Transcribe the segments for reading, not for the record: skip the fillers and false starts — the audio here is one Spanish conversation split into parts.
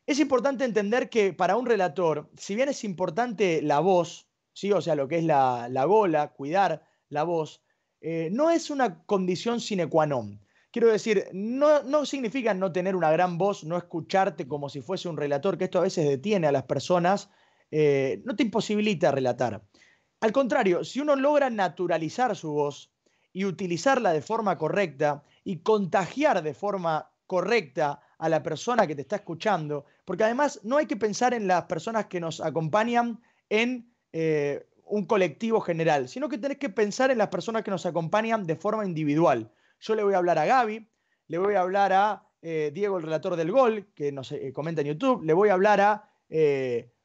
Es importante entender que para un relator, si bien es importante la voz, ¿sí? O sea, lo que es la gola, cuidar la voz, no es una condición sine qua non. Quiero decir, no significa no tener una gran voz, no escucharte como si fuese un relator, que esto a veces detiene a las personas, no te imposibilita relatar. Al contrario, si uno logra naturalizar su voz y utilizarla de forma correcta y contagiar de forma correcta a la persona que te está escuchando, porque además no hay que pensar en las personas que nos acompañan en un colectivo general, sino que tenés que pensar en las personas que nos acompañan de forma individual. Yo le voy a hablar a Gaby, le voy a hablar a Diego, el relator del gol, que nos comenta en YouTube, le voy a hablar a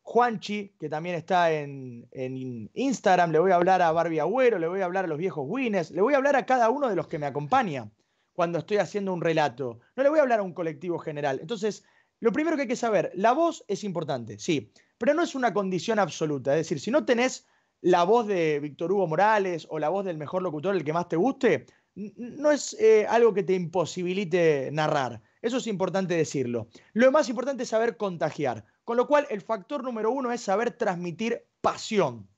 Juanchi, que también está en Instagram, le voy a hablar a Barbie Agüero, le voy a hablar a los viejos Winners, le voy a hablar a cada uno de los que me acompaña cuando estoy haciendo un relato. No le voy a hablar a un colectivo general. Entonces, lo primero que hay que saber, la voz es importante, sí, pero no es una condición absoluta. Es decir, si no tenés la voz de Víctor Hugo Morales o la voz del mejor locutor, el que más te guste, no es algo que te imposibilite narrar. Eso es importante decirlo. Lo más importante es saber contagiar. Con lo cual, el factor número uno es saber transmitir pasión.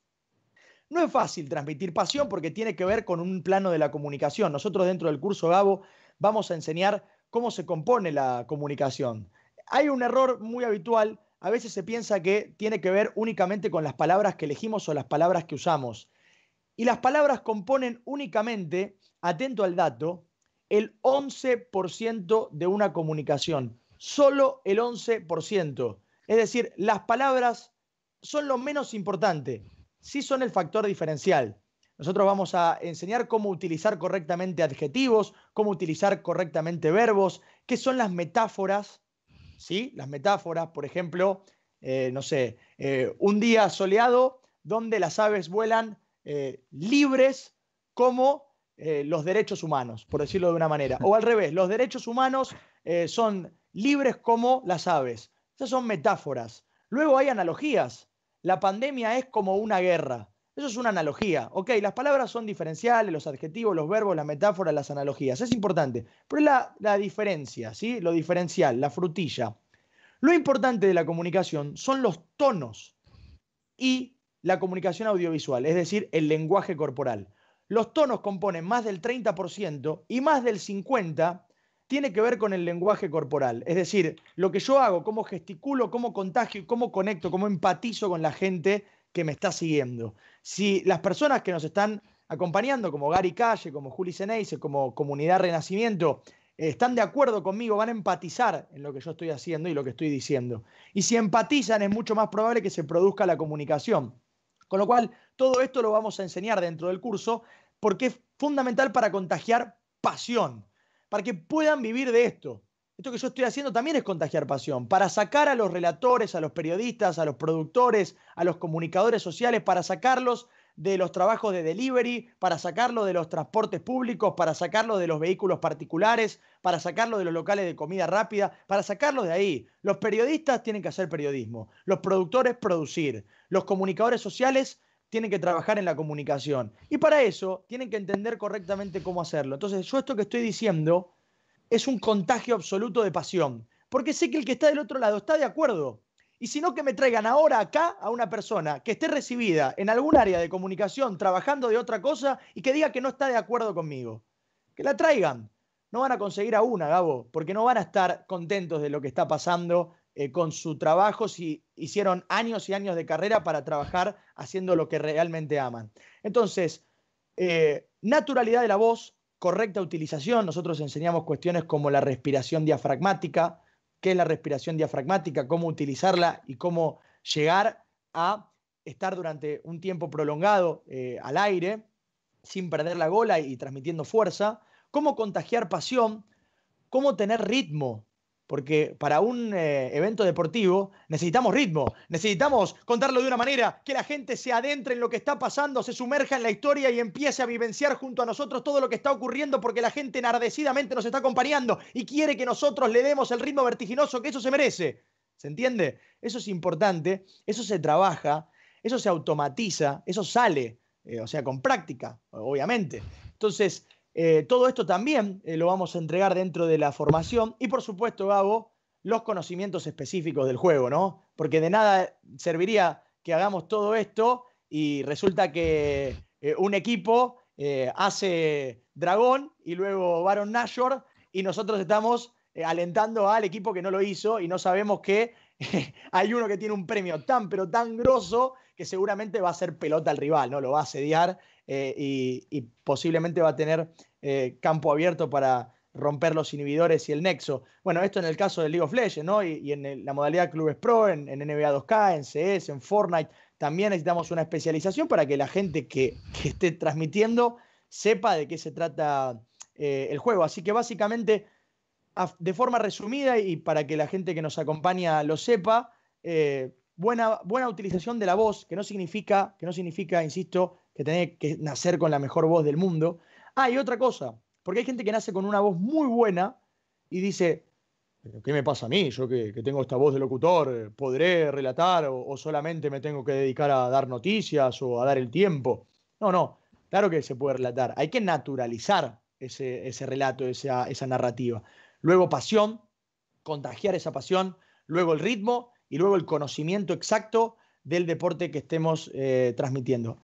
No es fácil transmitir pasión porque tiene que ver con un plano de la comunicación. Nosotros dentro del curso Gabo vamos a enseñar cómo se compone la comunicación. Hay un error muy habitual. A veces se piensa que tiene que ver únicamente con las palabras que elegimos o las palabras que usamos. Y las palabras componen únicamente, atento al dato, el 11% de una comunicación. Solo el 11%. Es decir, las palabras son lo menos importante, sí son el factor diferencial. Nosotros vamos a enseñar cómo utilizar correctamente adjetivos, cómo utilizar correctamente verbos, qué son las metáforas, ¿sí? Las metáforas, por ejemplo, no sé, un día soleado donde las aves vuelan libres como los derechos humanos, por decirlo de una manera. O al revés, los derechos humanos son libres como las aves. Esas son metáforas. Luego hay analogías. La pandemia es como una guerra. Eso es una analogía. Ok, las palabras son diferenciales, los adjetivos, los verbos, las metáforas, las analogías. Es importante. Pero es la diferencia, ¿sí? Lo diferencial, la frutilla. Lo importante de la comunicación son los tonos y la comunicación audiovisual, es decir, el lenguaje corporal. Los tonos componen más del 30% y más del 50% tiene que ver con el lenguaje corporal. Es decir, lo que yo hago, cómo gesticulo, cómo contagio, cómo conecto, cómo empatizo con la gente que me está siguiendo. Si las personas que nos están acompañando, como Gary Calle, como Juli Ceneice, como Comunidad Renacimiento, están de acuerdo conmigo, van a empatizar en lo que yo estoy haciendo y lo que estoy diciendo. Y si empatizan, es mucho más probable que se produzca la comunicación. Con lo cual, todo esto lo vamos a enseñar dentro del curso porque es fundamental para contagiar pasión, para que puedan vivir de esto. Esto que yo estoy haciendo también es contagiar pasión, para sacar a los relatores, a los periodistas, a los productores, a los comunicadores sociales, para sacarlos de los trabajos de delivery, para sacarlo de los transportes públicos, para sacarlo de los vehículos particulares, para sacarlo de los locales de comida rápida, para sacarlo de ahí. Los periodistas tienen que hacer periodismo, los productores producir, los comunicadores sociales tienen que trabajar en la comunicación. Y para eso tienen que entender correctamente cómo hacerlo. Entonces, yo esto que estoy diciendo es un contagio absoluto de pasión, porque sé que el que está del otro lado está de acuerdo. Y si no, que me traigan ahora acá a una persona que esté recibida en algún área de comunicación trabajando de otra cosa y que diga que no está de acuerdo conmigo. Que la traigan. No van a conseguir a una, Gabo, porque no van a estar contentos de lo que está pasando con su trabajo si hicieron años y años de carrera para trabajar haciendo lo que realmente aman. Entonces, naturalidad de la voz, correcta utilización. Nosotros enseñamos cuestiones como la respiración diafragmática, qué es la respiración diafragmática, cómo utilizarla y cómo llegar a estar durante un tiempo prolongado al aire sin perder la gola y transmitiendo fuerza, cómo contagiar pasión, cómo tener ritmo, porque para un evento deportivo necesitamos ritmo, necesitamos contarlo de una manera que la gente se adentre en lo que está pasando, se sumerja en la historia y empiece a vivenciar junto a nosotros todo lo que está ocurriendo porque la gente enardecidamente nos está acompañando y quiere que nosotros le demos el ritmo vertiginoso que eso se merece. ¿Se entiende? Eso es importante, eso se trabaja, eso se automatiza, eso sale, o sea, con práctica, obviamente. Entonces, todo esto también lo vamos a entregar dentro de la formación y por supuesto, Gabo, los conocimientos específicos del juego, ¿no? Porque de nada serviría que hagamos todo esto y resulta que un equipo hace Dragón y luego Baron Nashor y nosotros estamos alentando al equipo que no lo hizo y no sabemos que hay uno que tiene un premio tan, pero tan grosso que seguramente va a hacer pelota al rival, ¿no? Lo va a asediar y posiblemente va a tener campo abierto para romper los inhibidores y el nexo. Bueno, esto en el caso del League of Legends, ¿no? Y en la modalidad Clubes Pro, en NBA 2K, en CS, en Fortnite, también necesitamos una especialización para que la gente que esté transmitiendo sepa de qué se trata el juego. Así que básicamente, de forma resumida y para que la gente que nos acompaña lo sepa, buena utilización de la voz, que no significa, insisto, que tenés que nacer con la mejor voz del mundo. Ah, y otra cosa, porque hay gente que nace con una voz muy buena y dice, ¿pero qué me pasa a mí? Yo que tengo esta voz de locutor, ¿podré relatar o solamente me tengo que dedicar a dar noticias o a dar el tiempo? No, no, claro que se puede relatar. Hay que naturalizar ese relato, esa narrativa. Luego pasión, contagiar esa pasión, luego el ritmo y luego el conocimiento exacto del deporte que estemos transmitiendo.